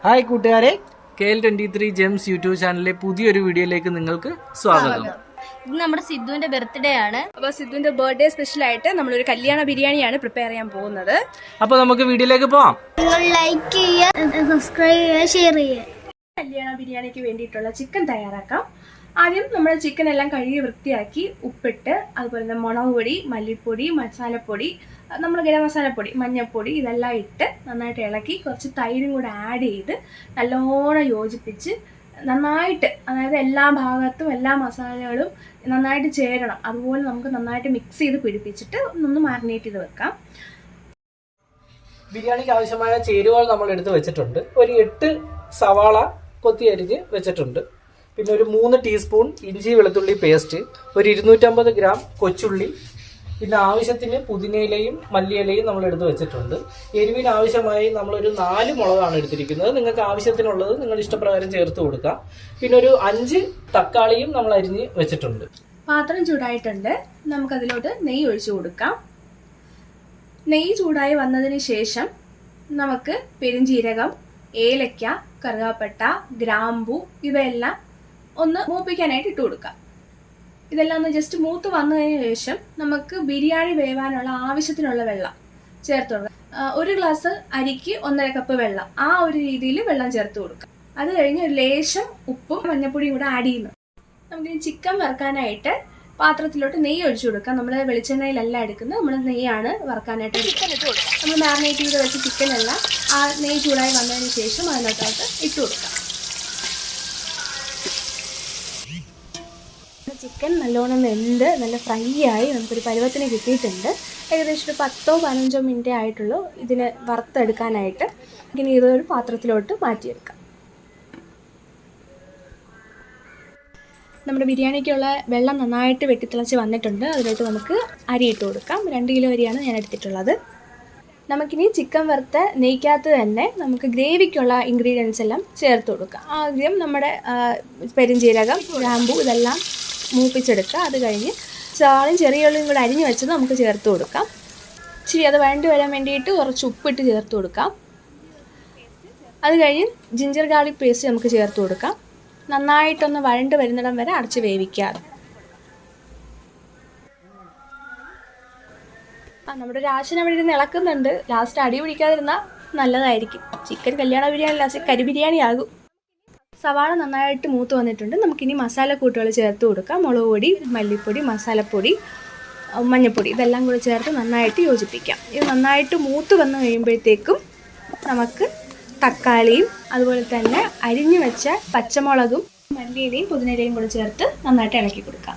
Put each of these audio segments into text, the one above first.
Hi കൂട്ടുകാരെ, KL23 Gems YouTube ചാനലിലെ പുതിയൊരു വീഡിയോയിലേക്ക് നിങ്ങൾക്ക് സ്വാഗതം. ഇത് നമ്മുടെ സിദ്ധുവിന്റെ ബർത്ത്ഡേ ആണ്. അപ്പോൾ സിദ്ധുവിന്റെ ബർത്ത്ഡേ സ്പെഷ്യൽ ആയിട്ട് നമ്മളൊരു കല്യാണ ബിരിയാണിയാണ് പ്രിപ്പയർ ചെയ്യാൻ പോകുന്നത്. അപ്പോൾ നമുക്ക് വീഡിയോയിലേക്ക് പോവാം. നിങ്ങൾ ലൈക്ക് ചെയ്യുക, സബ്സ്ക്രൈബ് ചെയ്യുക, ഷെയർ ചെയ്യുക. കല്യാണ ബിരിയാണിക്ക് വേണ്ടിയിട്ടുള്ള ചിക്കൻ തയ്യാറാക്കാം. ആദ്യം നമ്മൾ ചിക്കൻ എല്ലാം കഴുകി വൃത്തിയാക്കി ഉപ്പിട്ട്, അതുപോലെ തന്നെ മുളക് പൊടി, മല്ലിപ്പൊടി, മസാലപ്പൊടി, നമ്മൾ ഗരം മസാലപ്പൊടി, മഞ്ഞൾപ്പൊടി ഇതെല്ലാം ഇട്ട് നന്നായിട്ട് ഇളക്കി കുറച്ച് തൈരും കൂടെ ആഡ് ചെയ്ത് നല്ലോണം യോജിപ്പിച്ച് നന്നായിട്ട്, അതായത് എല്ലാ ഭാഗത്തും എല്ലാ മസാലകളും നന്നായിട്ട് ചേരണം. അതുപോലെ നമുക്ക് നന്നായിട്ട് മിക്സ് ചെയ്ത് പിടിപ്പിച്ചിട്ട് ഒന്ന് മാരിനേറ്റ് ചെയ്ത് വെക്കാം. ബിരിയാണിക്ക് ആവശ്യമായ ചേരുവകൾ നമ്മൾ എടുത്ത് വെച്ചിട്ടുണ്ട്. ഒരു 8 സവാള കൊത്തി അരിഞ്ഞ് വെച്ചിട്ടുണ്ട്. പിന്നെ ഒരു 3 ടീസ്പൂൺ ഇഞ്ചി വെളുത്തുള്ളി പേസ്റ്റ്, ഒരു 250 ഗ്രാം കൊച്ചുള്ളി, പിന്നെ ആവശ്യത്തിന് പുതിനയിലയും മല്ലിയിലയും നമ്മൾ എടുത്ത് വെച്ചിട്ടുണ്ട്. എരിവിന് ആവശ്യമായി നമ്മളൊരു 4 മുളകാണ് എടുത്തിരിക്കുന്നത്. നിങ്ങൾക്ക് ആവശ്യത്തിനുള്ളത് നിങ്ങൾ ഇഷ്ടപ്രകാരം ചേർത്ത് കൊടുക്കാം. പിന്നെ ഒരു 5 തക്കാളിയും നമ്മൾ അരിഞ്ഞ് വെച്ചിട്ടുണ്ട്. പാത്രം ചൂടായിട്ടുണ്ട്, നമുക്കതിലോട്ട് നെയ്യ് ഒഴിച്ചു കൊടുക്കാം. നെയ്യ് ചൂടായി വന്നതിന് ശേഷം നമുക്ക് പെരുംജീരകം, ഏലക്ക, കറുവാപ്പട്ട, ഗ്രാമ്പു ഇവയെല്ലാം ഒന്ന് മൂപ്പിക്കാനായിട്ട് ഇട്ട് കൊടുക്കാം. ഇതെല്ലാം ഒന്ന് ജസ്റ്റ് മൂത്ത് വന്നതിന് ശേഷം നമുക്ക് ബിരിയാണി വേവാനുള്ള ആവശ്യത്തിനുള്ള വെള്ളം ചേർത്ത് കൊടുക്കാം. 1 ഗ്ലാസ് അരിക്ക് 1.5 കപ്പ് വെള്ളം, ആ ഒരു രീതിയിൽ വെള്ളം ചേർത്ത് കൊടുക്കാം. അത് കഴിഞ്ഞ് ഒരു ലേശം ഉപ്പും മഞ്ഞപ്പൊടിയും കൂടെ ആഡ് ചെയ്യുന്നു. നമുക്ക് ചിക്കൻ വറുക്കാനായിട്ട് പാത്രത്തിലോട്ട് നെയ്യ് ഒഴിച്ചു കൊടുക്കാം. നമ്മൾ വെളിച്ചെണ്ണയിലല്ല എടുക്കുന്നത്, നമ്മൾ നെയ്യാണ് വറുക്കാനായിട്ട് ചിക്കൻ ഇട്ട് കൊടുക്കാം. നമ്മൾ മാരിനേറ്റ് ചെയ്ത് വെച്ച ചിക്കനെല്ലാം ആ നെയ്യ് ചൂടായി വന്നതിന് ശേഷം അതിനകത്തോട്ട് ഇട്ട് കൊടുക്കാം. ചിക്കൻ നല്ലോണം വെന്ത് നല്ല ഫ്രൈ ആയി നമുക്കൊരു പരുവത്തിന് കിട്ടിയിട്ടുണ്ട്. ഏകദേശം ഒരു 10-15 മിനിറ്റേ ആയിട്ടുള്ളൂ ഇതിന് വറുത്തെടുക്കാനായിട്ട്. ഇനി ഇതൊരു പാത്രത്തിലോട്ട് മാറ്റിയെടുക്കാം. നമ്മുടെ ബിരിയാണിക്കുള്ള വെള്ളം നന്നായിട്ട് വെട്ടിത്തിളച്ച് വന്നിട്ടുണ്ട്. അതിലോട്ട് നമുക്ക് അരി ഇട്ട് കൊടുക്കാം. 2 കിലോ അരിയാണ് ഞാൻ എടുത്തിട്ടുള്ളത്. നമുക്കിനി ചിക്കൻ വറുത്ത നെയ്ക്കകത്ത് തന്നെ നമുക്ക് ഗ്രേവിക്കുള്ള ഇൻഗ്രീഡിയൻസ് എല്ലാം ചേർത്ത് കൊടുക്കാം. ആദ്യം നമ്മുടെ പെരുംജീരകം, ഗ്രാമ്പു ഇതെല്ലാം മൂപ്പിച്ചെടുക്കുക. അത് കഴിഞ്ഞ് സവാളയും ചെറിയ ഉള്ളിയും കൂടെ അരിഞ്ഞ് വെച്ചത് നമുക്ക് ചേർത്ത് കൊടുക്കാം. ഇച്ചിരി അത് വഴണ്ടി വരാൻ വേണ്ടിയിട്ട് കുറച്ച് ഉപ്പിട്ട് ചേർത്ത് കൊടുക്കാം. അത് കഴിഞ്ഞ് ജിഞ്ചർ ഗാർലിക് പേസ്റ്റ് നമുക്ക് ചേർത്ത് കൊടുക്കാം. നന്നായിട്ടൊന്ന് വഴണ്ട് വരുന്നിടം വരെ അടച്ച് വേവിക്കാതെ. നമ്മുടെ രാശന അവിടെ ഇരുന്ന് ഇളക്കുന്നുണ്ട്. ലാസ്റ്റ് അടി പിടിക്കാതിരുന്നാൽ നല്ലതായിരിക്കും. ചിക്കൻ കല്യാണ ബിരിയാണി ലാസ്റ്റ് കരി ബിരിയാണി ആകും. സവാള നന്നായിട്ട് മൂത്ത് വന്നിട്ടുണ്ട്. നമുക്കിനി മസാലക്കൂട്ടുകൾ ചേർത്ത് കൊടുക്കാം. മുളക് പൊടി, മല്ലിപ്പൊടി, മസാലപ്പൊടി, മഞ്ഞൾപ്പൊടി ഇതെല്ലാം കൂടി ചേർത്ത് നന്നായിട്ട് യോജിപ്പിക്കാം. ഇത് നന്നായിട്ട് മൂത്ത് വന്ന് കഴിയുമ്പോഴത്തേക്കും നമുക്ക് തക്കാളിയും അതുപോലെ തന്നെ അരിഞ്ഞു വെച്ച പച്ചമുളകും മല്ലിയിലയും പുതിനയിലയും കൂടി ചേർത്ത് നന്നായിട്ട് ഇളക്കി കൊടുക്കാം.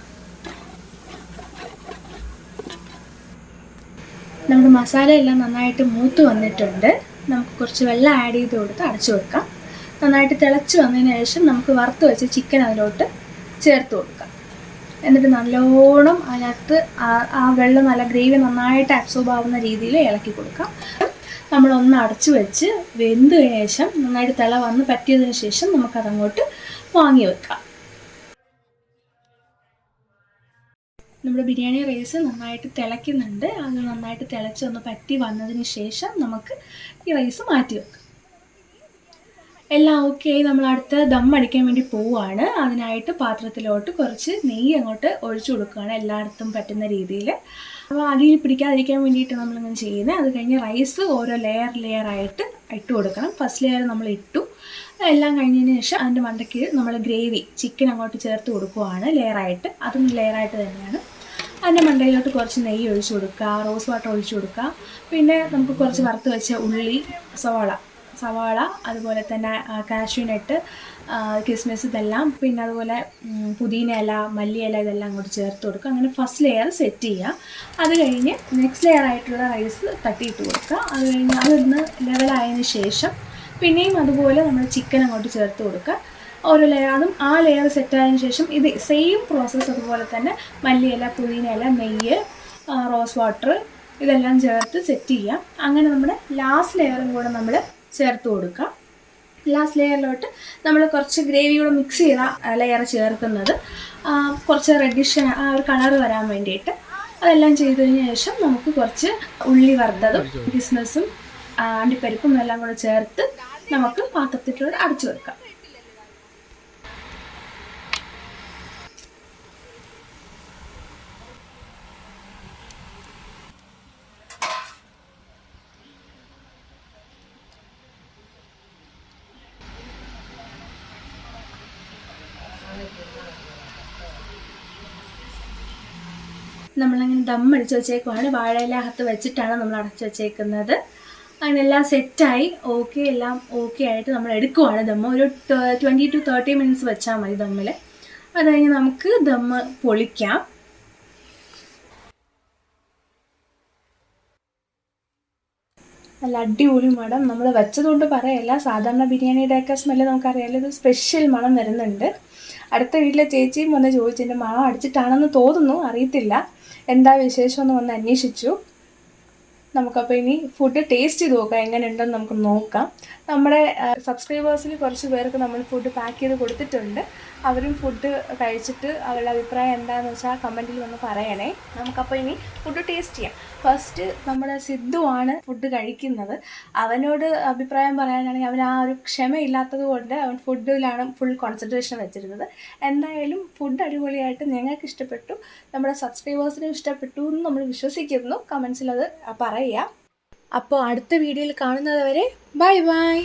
നമ്മുടെ മസാല എല്ലാം നന്നായിട്ട് മൂത്ത് വന്നിട്ടുണ്ട്. നമുക്ക് കുറച്ച് വെള്ളം ആഡ് ചെയ്ത് കൊടുത്ത് അടച്ചു വെക്കാം. നന്നായിട്ട് തിളച്ച് വന്നതിന് ശേഷം നമുക്ക് വറുത്ത് വെച്ച് ചിക്കൻ അതിലോട്ട് ചേർത്ത് കൊടുക്കാം. എന്നിട്ട് നല്ലോണം അതിനകത്ത് ആ വെള്ളം നല്ല ഗ്രേവി നന്നായിട്ട് അബ്സോർബ് ആവുന്ന രീതിയിൽ ഇളക്കി കൊടുക്കാം. നമ്മളൊന്ന് അടച്ചു വെച്ച് വെന്ത് ശേഷം നന്നായിട്ട് തിള വന്ന് പറ്റിയതിന് ശേഷം നമുക്കതങ്ങോട്ട് വാങ്ങി വെക്കാം. നമ്മുടെ ബിരിയാണി റൈസ് നന്നായിട്ട് തിളയ്ക്കുന്നുണ്ട്. അത് നന്നായിട്ട് തിളച്ചൊന്ന് പറ്റി വന്നതിന് ശേഷം നമുക്ക് ഈ റൈസ് മാറ്റി വെക്കാം. എല്ലാം ഓക്കെ ആയി നമ്മൾ അടുത്ത് ദം അടിക്കാൻ വേണ്ടി പോവുകയാണ്. അതിനായിട്ട് പാത്രത്തിലോട്ട് കുറച്ച് നെയ്യ് അങ്ങോട്ട് ഒഴിച്ചു കൊടുക്കുകയാണ്, എല്ലായിടത്തും പറ്റുന്ന രീതിയിൽ. അപ്പോൾ അടിയിൽ പിടിക്കാതിരിക്കാൻ വേണ്ടിയിട്ട് നമ്മളിങ്ങനെ ചെയ്യുന്നത്. അത് കഴിഞ്ഞ് റൈസ് ഓരോ ലെയർ ആയിട്ട് ഇട്ട് കൊടുക്കണം. ഫസ്റ്റ് ലെയർ നമ്മൾ ഇട്ടു. എല്ലാം കഴിഞ്ഞതിന് ശേഷം അതിൻ്റെ മണ്ടയ്ക്ക് നമ്മൾ ഗ്രേവി ചിക്കൻ അങ്ങോട്ട് ചേർത്ത് കൊടുക്കുകയാണ് ലെയറായിട്ട്. അതും ലെയറായിട്ട് തന്നെയാണ്. അതിൻ്റെ മണ്ടയിലോട്ട് കുറച്ച് നെയ്യ് ഒഴിച്ചു കൊടുക്കുക, റോസ് വാട്ടർ ഒഴിച്ചു കൊടുക്കുക. പിന്നെ നമുക്ക് കുറച്ച് വറുത്ത് വെച്ച ഉള്ളി, സവാള അതുപോലെ തന്നെ കാഷ്യൂനട്ട്, കിസ്മിസ് ഇതെല്ലാം, പിന്നെ അതുപോലെ പുതിന ഇല, മല്ലിയില ഇതെല്ലാം കൂടി ചേർത്ത് കൊടുക്കുക. അങ്ങനെ ഫസ്റ്റ് ലെയർ സെറ്റ് ചെയ്യുക. അത് കഴിഞ്ഞ് നെക്സ്റ്റ് ലെയർ ആയിട്ടുള്ള റൈസ് തട്ടിയിട്ട് കൊടുക്കുക. അത് കഴിഞ്ഞ് അതൊന്ന് ലെവലായതിനു ശേഷം പിന്നെയും അതുപോലെ നമ്മൾ ചിക്കൻ അങ്ങോട്ട് ചേർത്ത് കൊടുക്കുക. ഓരോ ലെയർ, അതും ആ ലെയർ സെറ്റായതിനു ശേഷം ഇത് സെയിം പ്രോസസ്സ് അതുപോലെ തന്നെ മല്ലിയില, പുതിന ഇല, നെയ്യ്, റോസ് വാട്ടർ ഇതെല്ലാം ചേർത്ത് സെറ്റ് ചെയ്യുക. അങ്ങനെ നമ്മുടെ ലാസ്റ്റ് ലെയറും കൂടെ നമ്മൾ ചേർത്ത് കൊടുക്കുക. ലാസ്റ്റ് ലെയറിലോട്ട് നമ്മൾ കുറച്ച് ഗ്രേവി കൂടെ മിക്സ് ചെയ്ത ലെയർ ചേർക്കുന്നത് കുറച്ച് റെഡിഷ് ആ ഒരു കളർ വരാൻ വേണ്ടിയിട്ട്. അതെല്ലാം ചെയ്തതിന് ശേഷം നമുക്ക് കുറച്ച് ഉള്ളി വറുത്തതും കിസ്മിസും അണ്ടിപ്പരിപ്പും എല്ലാം കൂടെ ചേർത്ത് നമുക്ക് പാത്രത്തിലൂടെ അടച്ചു വെക്കാം. നമ്മളങ്ങനെ ദം അടിച്ച് വെച്ചേക്കുവാണ്. വാഴയിലകത്ത് വെച്ചിട്ടാണ് നമ്മൾ അടച്ചു വെച്ചേക്കുന്നത്. അങ്ങനെ എല്ലാം സെറ്റായി എല്ലാം ഓക്കെ ആയിട്ട് നമ്മൾ എടുക്കുവാണ് ദമ്മ്. ഒരു 20 to 30 മിനിറ്റ്സ് വെച്ചാൽ മതി ദമ്മിൽ. അത് കഴിഞ്ഞ് നമുക്ക് ദമ്മ് പൊളിക്കാം. നല്ല അടിപൊളി മണം. നമ്മൾ വെച്ചതുകൊണ്ട് പറയല്ല, സാധാരണ ബിരിയാണിയുടെയൊക്കെ സ്മെല്ല് നമുക്കറിയാമല്ലോ, ഇത് സ്പെഷ്യൽ മണം വരുന്നുണ്ട്. അടുത്ത വീട്ടിലെ ചേച്ചിയും വന്ന് ചോദിച്ചതിൻ്റെ മണം അടിച്ചിട്ടാണെന്ന് തോന്നുന്നു, അറിയത്തില്ല. എന്താ വിശേഷമെന്ന് വന്ന് അന്വേഷിച്ചു. നമുക്കപ്പോൾ ഇനി ഫുഡ് ടേസ്റ്റ് ചെയ്ത് നോക്കാം, എങ്ങനെയുണ്ടെന്ന് നമുക്ക് നോക്കാം. നമ്മുടെ സബ്സ്ക്രൈബേഴ്സിൽ കുറച്ച് പേർക്ക് നമ്മൾ ഫുഡ് പാക്ക് ചെയ്ത് കൊടുത്തിട്ടുണ്ട്. അവരും ഫുഡ് കഴിച്ചിട്ട് അവരുടെ അഭിപ്രായം എന്താണെന്ന് വെച്ചാൽ കമൻറ്റിൽ വന്ന് പറയണേ. നമുക്കപ്പോൾ ഇനി ഫുഡ് ടേസ്റ്റ് ചെയ്യാം. ഫസ്റ്റ് നമ്മുടെ സിദ്ധു ആണ് ഫുഡ് കഴിക്കുന്നത്. അവനോട് അഭിപ്രായം പറയാനാണെങ്കിൽ അവൻ ആ ഒരു ക്ഷമയില്ലാത്തത് കൊണ്ട് അവൻ ഫുഡിലാണ് ഫുൾ കോൺസെൻട്രേഷൻ വെച്ചിരുന്നത്. എന്തായാലും ഫുഡ് അടിപൊളിയായിട്ട് ഞങ്ങൾക്ക് ഇഷ്ടപ്പെട്ടു, നമ്മുടെ സബ്സ്ക്രൈബേഴ്സിനും ഇഷ്ടപ്പെട്ടു എന്ന് നമ്മൾ വിശ്വസിക്കുന്നു. കമൻസിൽ അത് പറയുക. അപ്പോൾ അടുത്ത വീഡിയോയിൽ കാണുന്നത് വരെ ബൈ ബൈ.